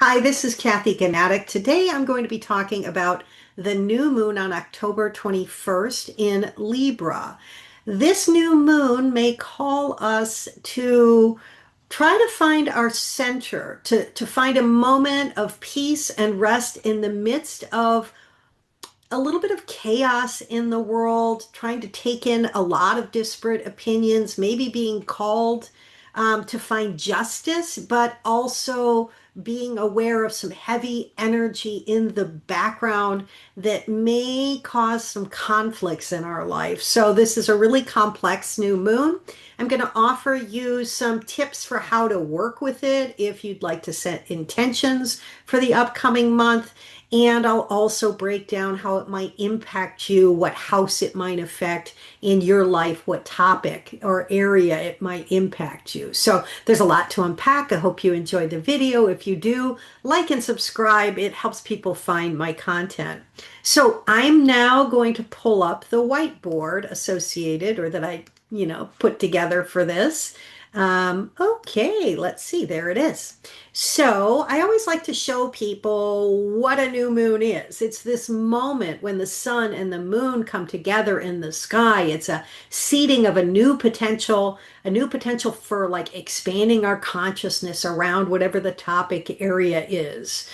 Hi, this is Cathy Gnatek. Today I'm going to be talking about the new moon on October 21st in Libra. This new moon may call us to try to find our center, to find a moment of peace and rest in the midst of a little bit of chaos in the world, trying to take in a lot of disparate opinions, maybe being called to find justice, but also being aware of some heavy energy in the background that may cause some conflicts in our life. So, this is a really complex new moon. I'm going to offer you some tips for how to work with it if you'd like to set intentions for the upcoming month. And I'll also break down how it might impact you, what house it might affect in your life, what topic or area it might impact you. So there's a lot to unpack. I hope you enjoyed the video. If you do, like and subscribe. It helps people find my content. So I'm now going to pull up the whiteboard associated or that I, put together for this. Okay, let's see. There it is. So I always like to show people what a new moon is. It's this moment when the sun and the moon come together in the sky. It's a seeding of a new potential for like expanding our consciousness around whatever the topic area is.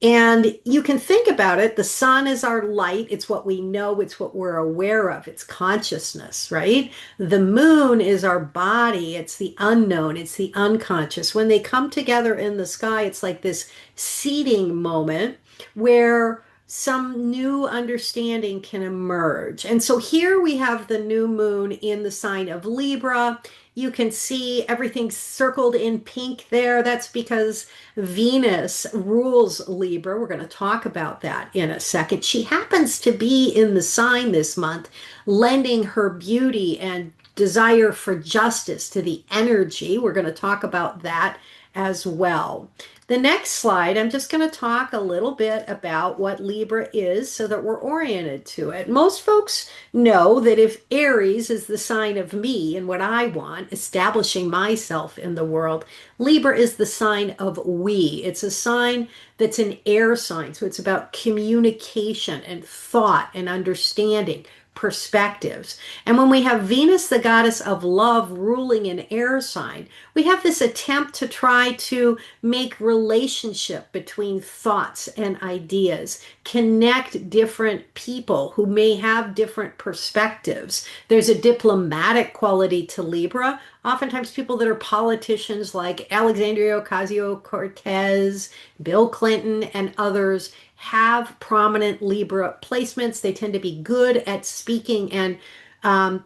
And you can think about it. The sun is our light. It's what we know. It's what we're aware of. It's consciousness, right? The moon is our body. It's the unknown. It's the unconscious. When they come together in the sky, it's like this seeding moment where some new understanding can emerge. And so here we have the new moon in the sign of Libra. You can see everything circled in pink there. That's because Venus rules Libra. We're going to talk about that in a second. She happens to be in the sign this month, lending her beauty and desire for justice to the energy. We're going to talk about that as well. The next slide, I'm just going to talk a little bit about what Libra is so that we're oriented to it. Most folks know that if Aries is the sign of me and what I want, establishing myself in the world, Libra is the sign of we. It's a sign that's an air sign. So it's about communication and thought and understanding, perspectives. And when we have Venus, the goddess of love, ruling an air sign, we have this attempt to try to make relationship between thoughts and ideas, connect different people who may have different perspectives. There's a diplomatic quality to Libra. Oftentimes people that are politicians like Alexandria Ocasio-Cortez, Bill Clinton, and others have prominent Libra placements. They tend to be good at speaking and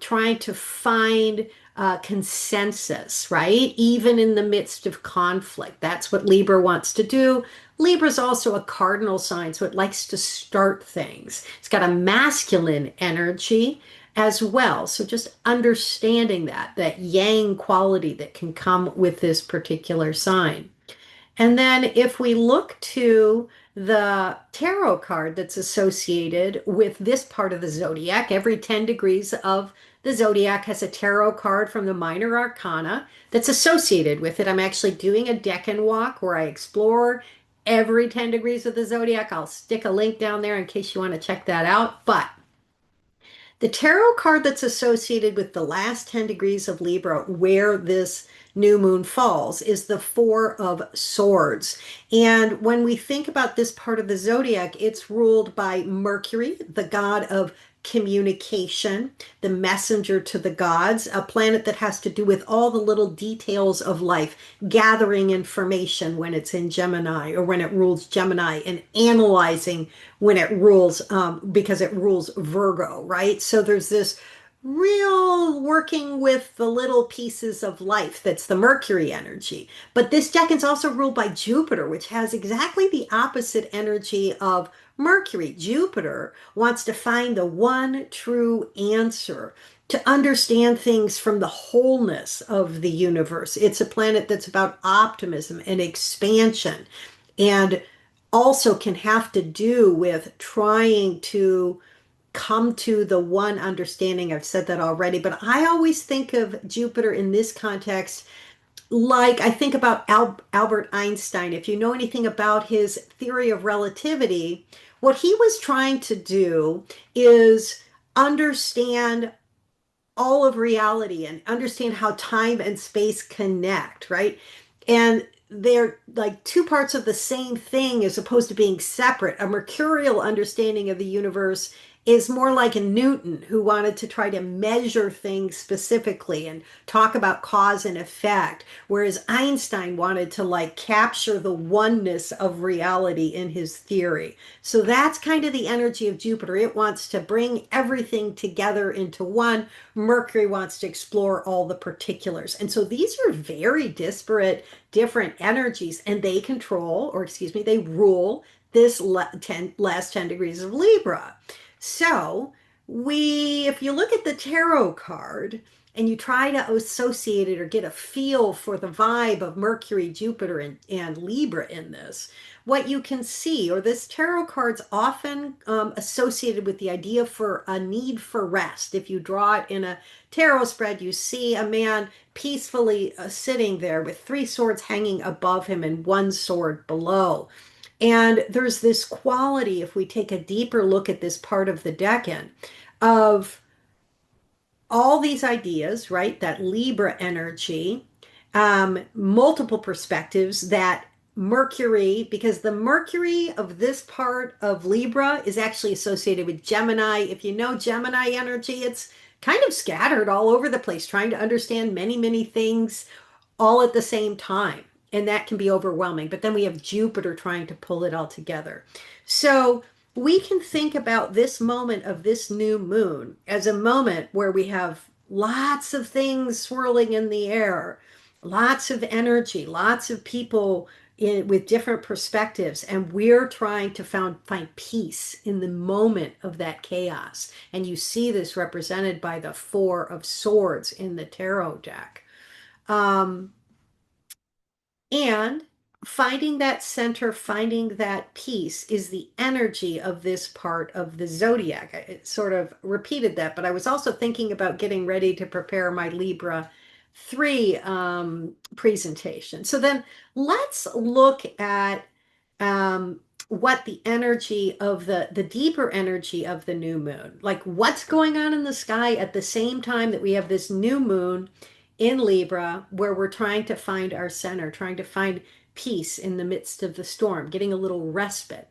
trying to find consensus, right? Even in the midst of conflict. That's what Libra wants to do. Libra is also a cardinal sign, so it likes to start things. It's got a masculine energy as well. So just understanding that yang quality that can come with this particular sign. And then if we look to the tarot card that's associated with this part of the zodiac, every 10 degrees of the zodiac has a tarot card from the minor arcana that's associated with it. I'm actually doing a decan walk where I explore every 10 degrees of the zodiac. I'll stick a link down there in case you want to check that out. But the tarot card that's associated with the last 10 degrees of Libra, where this new moon falls, is the Four of Swords. And when we think about this part of the zodiac, it's ruled by Mercury, the god of communication, the messenger to the gods, a planet that has to do with all the little details of life, gathering information when it's in Gemini or when it rules Gemini, and analyzing when it rules, because it rules Virgo, right? So there's this real working with the little pieces of life that's the Mercury energy. But this decan's also ruled by Jupiter, which has exactly the opposite energy of Mercury. Jupiter wants to find the one true answer, to understand things from the wholeness of the universe. It's a planet that's about optimism and expansion, and also can have to do with trying to come to the one understanding. I've said that already, but I always think of Jupiter in this context like I think about Albert Einstein. If you know anything about his theory of relativity, what he was trying to do is understand all of reality and understand how time and space connect, right? And they're like two parts of the same thing as opposed to being separate. A mercurial understanding of the universe is more like a Newton who wanted to try to measure things specifically and talk about cause and effect, whereas Einstein wanted to like capture the oneness of reality in his theory. So that's kind of the energy of Jupiter. It wants to bring everything together into one. Mercury wants to explore all the particulars. And so these are very disparate, different energies, and they control, or excuse me, they rule this last 10 degrees of Libra. So if you look at the tarot card and you try to associate it or get a feel for the vibe of Mercury, Jupiter, and Libra in this, what you can see, or this tarot card's often associated with the idea for a need for rest. If you draw it in a tarot spread, you see a man peacefully sitting there with three swords hanging above him and one sword below. And there's this quality, if we take a deeper look at this part of the decan, of all these ideas, right? That Libra energy, multiple perspectives, that Mercury, because the Mercury of this part of Libra is actually associated with Gemini. If you know Gemini energy, it's kind of scattered all over the place, trying to understand many, many things all at the same time. And that can be overwhelming. But then we have Jupiter trying to pull it all together. So we can think about this moment of this new moon as a moment where we have lots of things swirling in the air, lots of energy, lots of people with different perspectives, and we're trying to find peace in the moment of that chaos. And you see this represented by the Four of Swords in the tarot deck. Um, and finding that center, finding that peace is the energy of this part of the zodiac. I sort of repeated that, but I was also thinking about getting ready to prepare my Libra 3 presentation. So then let's look at what the energy of the deeper energy of the new moon, like what's going on in the sky at the same time that we have this new moon in Libra, where we're trying to find our center, trying to find peace in the midst of the storm, getting a little respite.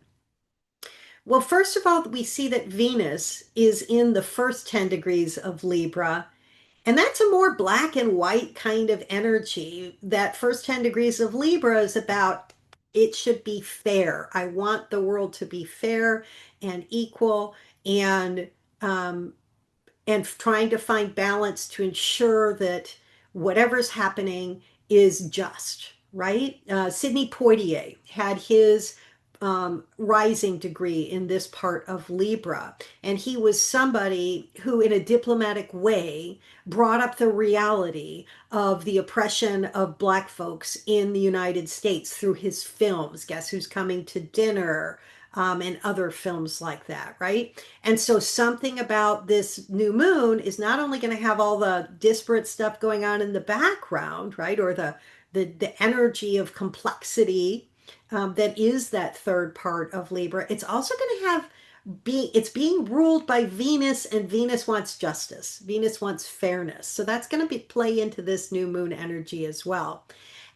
Well, first of all, we see that Venus is in the first 10 degrees of Libra, and that's a more black and white kind of energy. That first 10 degrees of Libra is about it should be fair. I want the world to be fair and equal, and um, trying to find balance to ensure that whatever's happening is just, right? Sidney Poitier had his rising degree in this part of Libra. And he was somebody who, in a diplomatic way, brought up the reality of the oppression of Black folks in the United States through his films. Guess Who's Coming to Dinner? And other films like that, right? And so something about this new moon is not only going to have all the disparate stuff going on in the background, right? Or the energy of complexity that is that third part of Libra. It's also going to have it's being ruled by Venus, and Venus wants justice. Venus wants fairness. So that's going to play into this new moon energy as well.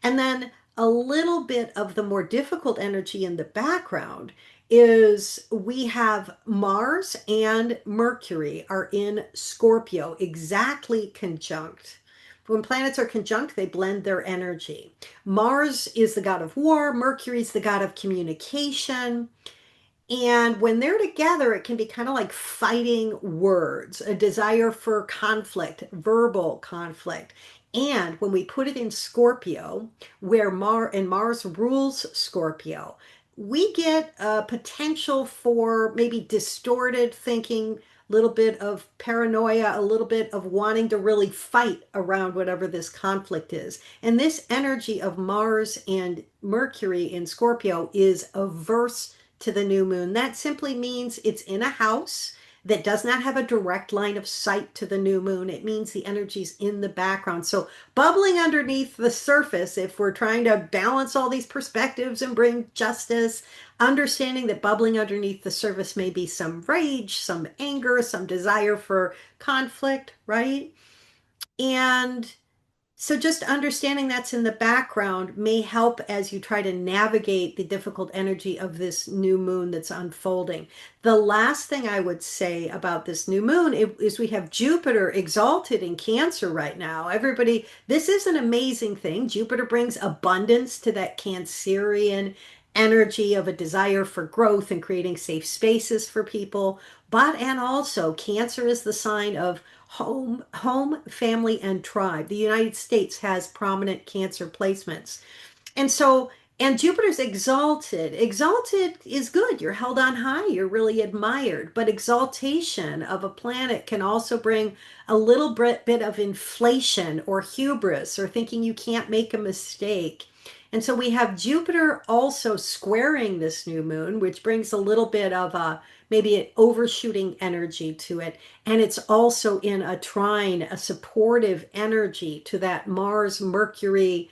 And then a little bit of the more difficult energy in the background is we have Mars and Mercury are in Scorpio, exactly conjunct. When planets are conjunct, they blend their energy. Mars is the god of war, Mercury is the god of communication. And when they're together, it can be kind of like fighting words, a desire for conflict, verbal conflict. And when we put it in Scorpio, where Mars rules Scorpio, we get a potential for maybe distorted thinking, a little bit of paranoia, a little bit of wanting to really fight around whatever this conflict is. And this energy of Mars and Mercury in Scorpio is averse to the new moon. That simply means it's in a house that does not have a direct line of sight to the new moon. It means the energy's in the background. So bubbling underneath the surface, if we're trying to balance all these perspectives and bring justice, understanding that bubbling underneath the surface may be some rage, some anger, some desire for conflict, right? And so just understanding that's in the background may help as you try to navigate the difficult energy of this new moon that's unfolding. The last thing I would say about this new moon is we have Jupiter exalted in Cancer right now. Everybody, this is an amazing thing. Jupiter brings abundance to that Cancerian energy of a desire for growth and creating safe spaces for people. But, and also, Cancer is the sign of home, family, and tribe. The United States has prominent Cancer placements. And so, and Jupiter's exalted. Exalted is good. You're held on high. You're really admired. But exaltation of a planet can also bring a little bit of inflation or hubris or thinking you can't make a mistake. And so we have Jupiter also squaring this new moon, which brings a little bit of a maybe an overshooting energy to it. And it's also in a trine, a supportive energy to that Mars Mercury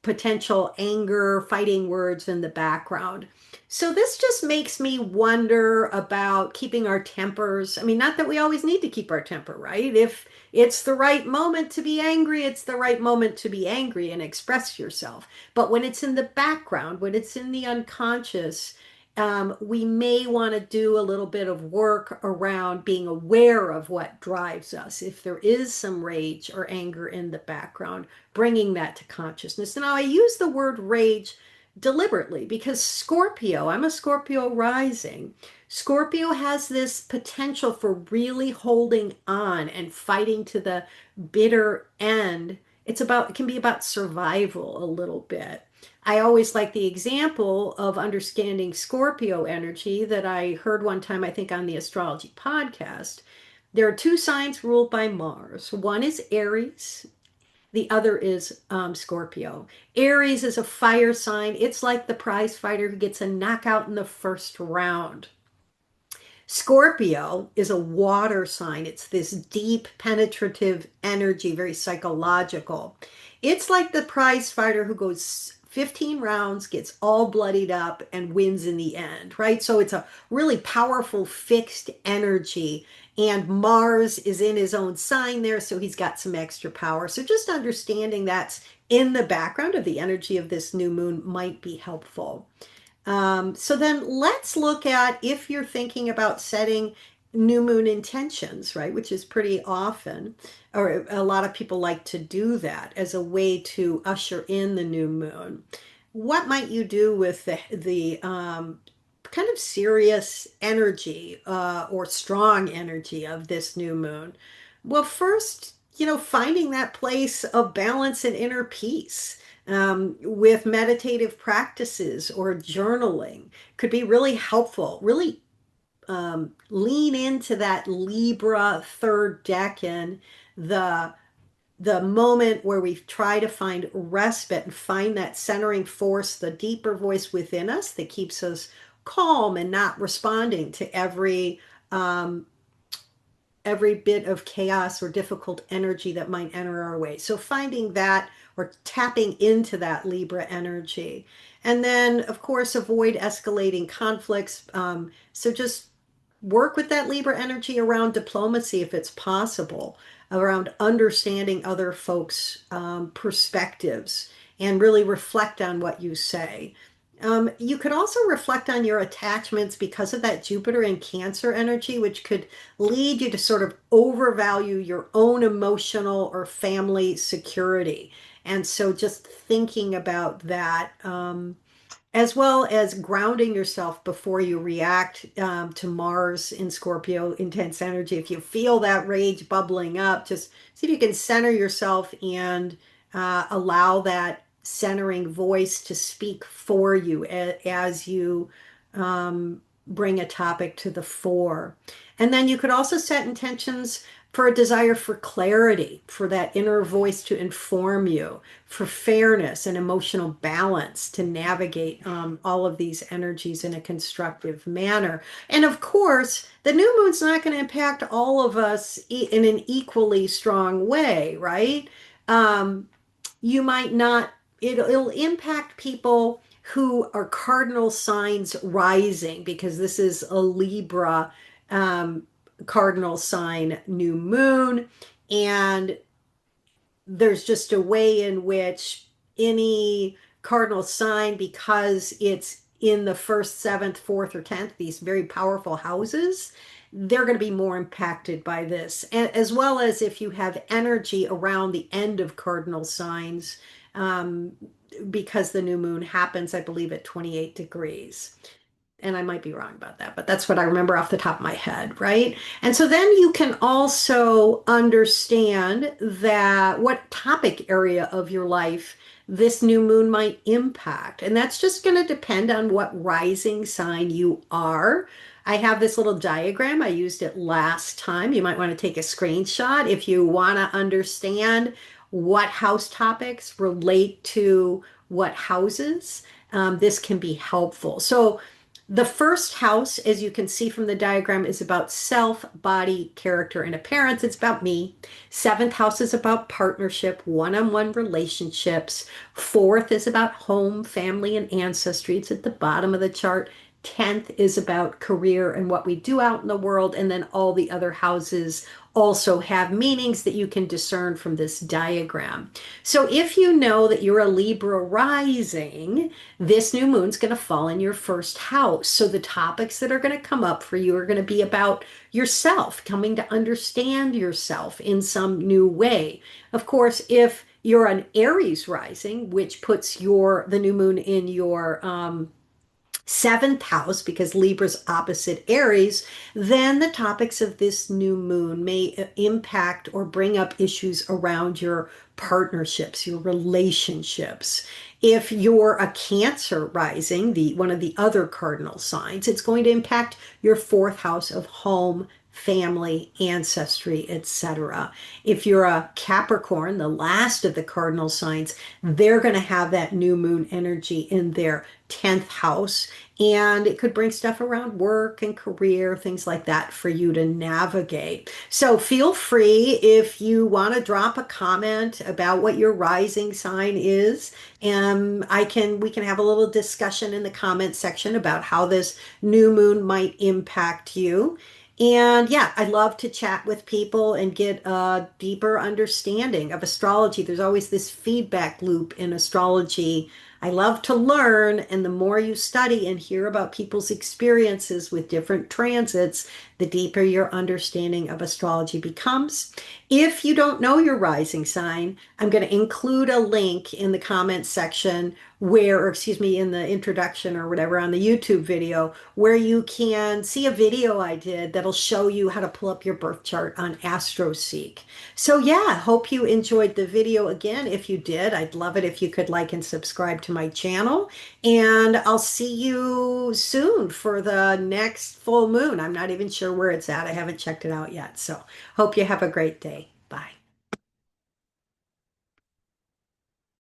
potential anger, fighting words in the background. So this just makes me wonder about keeping our tempers. I mean, not that we always need to keep our temper, right? If it's the right moment to be angry, it's the right moment to be angry and express yourself. But when it's in the background, when it's in the unconscious, we may want to do a little bit of work around being aware of what drives us. If there is some rage or anger in the background, bringing that to consciousness. Now, I use the word rage deliberately because Scorpio, I'm a Scorpio rising. Scorpio has this potential for really holding on and fighting to the bitter end. It can be about survival a little bit. I always like the example of understanding Scorpio energy that I heard one time, I think, on the Astrology podcast. There are two signs ruled by Mars. One is Aries, the other is Scorpio. Aries is a fire sign. It's like the prize fighter who gets a knockout in the first round. Scorpio is a water sign. It's this deep, penetrative energy, very psychological. It's like the prize fighter who goes 15 rounds, gets all bloodied up, and wins in the end, right? So it's a really powerful, fixed energy. And Mars is in his own sign there, so he's got some extra power. So just understanding that's in the background of the energy of this new moon might be helpful. So then let's look at if you're thinking about setting new moon intentions, right? Which is pretty often, or a lot of people like to do that as a way to usher in the new moon. What might you do with the kind of serious energy or strong energy of this new moon? Well, first, finding that place of balance and inner peace with meditative practices or journaling could be really helpful. Really lean into that Libra third decan, the the moment where we try to find respite and find that centering force, the deeper voice within us that keeps us calm and not responding to every bit of chaos or difficult energy that might enter our way. So finding that or tapping into that Libra energy. And then, of course, avoid escalating conflicts. So just work with that Libra energy around diplomacy if it's possible, around understanding other folks' perspectives, and really reflect on what you say. You could also reflect on your attachments because of that Jupiter and Cancer energy, which could lead you to sort of overvalue your own emotional or family security. And so just thinking about that, as well as grounding yourself before you react to Mars in Scorpio intense energy. If you feel that rage bubbling up, just see if you can center yourself and allow that centering voice to speak for you as you bring a topic to the fore. And then you could also set intentions for a desire for clarity, for that inner voice to inform you, for fairness and emotional balance to navigate all of these energies in a constructive manner. And of course, the new moon's not going to impact all of us in an equally strong way, right? Um, you might not, it'll impact people who are cardinal signs rising, because this is a Libra um, cardinal sign new moon. And there's just a way in which any cardinal sign, because it's in the first, seventh, fourth, or 10th, these very powerful houses, they're going to be more impacted by this. And as well as if you have energy around the end of cardinal signs, um, because the new moon happens, I believe, at 28 degrees. And I might be wrong about that, but that's what I remember off the top of my head, right? And so then you can also understand that what topic area of your life this new moon might impact. And that's just going to depend on what rising sign you are. I have this little diagram. I used it last time. You might want to take a screenshot if you want to understand what house topics relate to what houses. This can be helpful. So the first house, as you can see from the diagram, is about self, body, character, and appearance. It's about me. Seventh house is about partnership, one-on-one relationships. Fourth is about home, family, and ancestry. It's at the bottom of the chart. 10th is about career and what we do out in the world. And then all the other houses also have meanings that you can discern from this diagram. So if you know that you're a Libra rising, this new moon's going to fall in your first house. So the topics that are going to come up for you are going to be about yourself, coming to understand yourself in some new way. Of course, if you're an Aries rising, which puts the new moon in your seventh house, because Libra's opposite Aries, then the topics of this new moon may impact or bring up issues around your partnerships, your relationships. If you're a Cancer rising, one of the other cardinal signs, it's going to impact your fourth house of home, family, ancestry, etc. If you're a Capricorn, the last of the cardinal signs, they're going to have that new moon energy in their 10th house, and it could bring stuff around work and career, things like that for you to navigate. So feel free, if you want to drop a comment about what your rising sign is, and we can have a little discussion in the comment section about how this new moon might impact you. And yeah, I love to chat with people and get a deeper understanding of astrology. There's always this feedback loop in astrology. I love to learn, and the more you study and hear about people's experiences with different transits, the deeper your understanding of astrology becomes. If you don't know your rising sign, I'm going to include a link in the comments section or excuse me, in the introduction or whatever on the YouTube video, where you can see a video I did that'll show you how to pull up your birth chart on AstroSeek. So yeah, hope you enjoyed the video. Again, if you did, I'd love it if you could like and subscribe to my channel. And I'll see you soon for the next full moon. I'm not even sure where it's at. I haven't checked it out yet. So hope you have a great day.